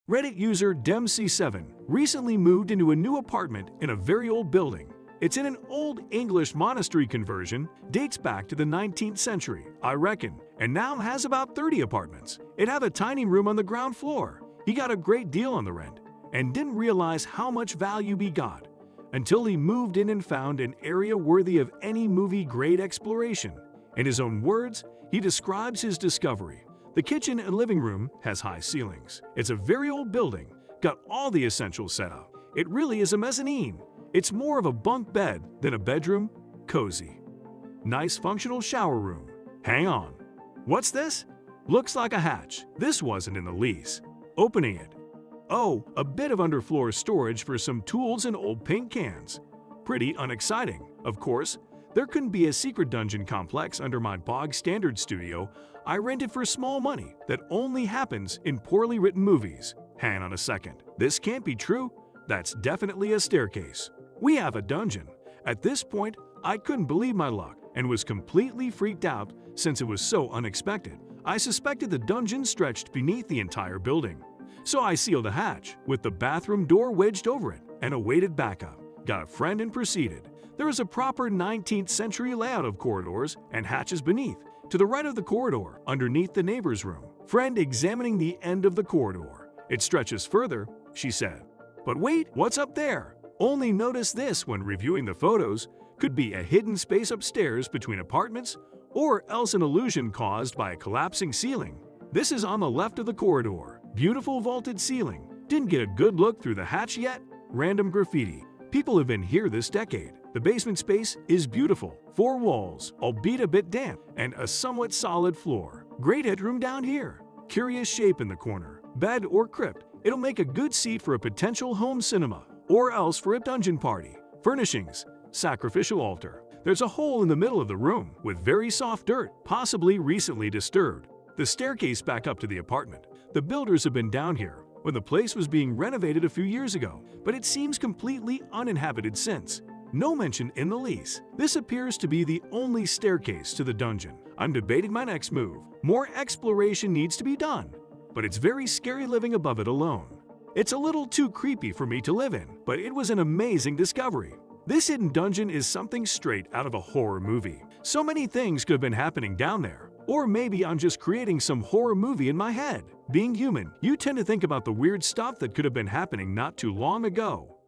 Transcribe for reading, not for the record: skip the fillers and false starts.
Reddit user DemC7 recently moved into a new apartment in a very old building. It's in an old English monastery conversion, dates back to the 19th century, I reckon, and now has about 30 apartments. It had a tiny room on the ground floor. He got a great deal on the rent and didn't realize how much value he got until he moved in and found an area worthy of any movie-grade exploration. In his own words, he describes his discovery. The kitchen and living room has high ceilings. It's a very old building, got all the essentials set up. It really is a mezzanine. It's more of a bunk bed than a bedroom. Cozy. Nice functional shower room. Hang on. What's this? Looks like a hatch. This wasn't in the lease. Opening it. Oh, a bit of underfloor storage for some tools and old paint cans. Pretty unexciting. Of course, there couldn't be a secret dungeon complex under my bog-standard studio I rented for small money that only happens in poorly written movies. Hang on a second. This can't be true. That's definitely a staircase. We have a dungeon. At this point, I couldn't believe my luck and was completely freaked out since it was so unexpected. I suspected the dungeon stretched beneath the entire building. So I sealed a hatch with the bathroom door wedged over it and awaited backup. Got a friend and proceeded. There is a proper 19th century layout of corridors and hatches beneath. To the right of the corridor, underneath the neighbor's room. Friend examining the end of the corridor. It stretches further, she said. But wait, what's up there? Only notice this when reviewing the photos. Could be a hidden space upstairs between apartments, or else an illusion caused by a collapsing ceiling. This is on the left of the corridor. Beautiful vaulted ceiling. Didn't get a good look through the hatch yet. Random graffiti. People have been here this decade. The basement space is beautiful. 4 walls, albeit a bit damp, and a somewhat solid floor. Great headroom down here. Curious shape in the corner. Bed or crypt. It'll make a good seat for a potential home cinema, or else for a dungeon party. Furnishings. Sacrificial altar. There's a hole in the middle of the room with very soft dirt, possibly recently disturbed. The staircase back up to the apartment. The builders have been down here when the place was being renovated a few years ago, but it seems completely uninhabited since. No mention in the lease. This appears to be the only staircase to the dungeon. I'm debating my next move. More exploration needs to be done, but it's very scary living above it alone. It's a little too creepy for me to live in, but it was an amazing discovery. This hidden dungeon is something straight out of a horror movie. So many things could have been happening down there. Or maybe I'm just creating some horror movie in my head. Being human, you tend to think about the weird stuff that could have been happening not too long ago.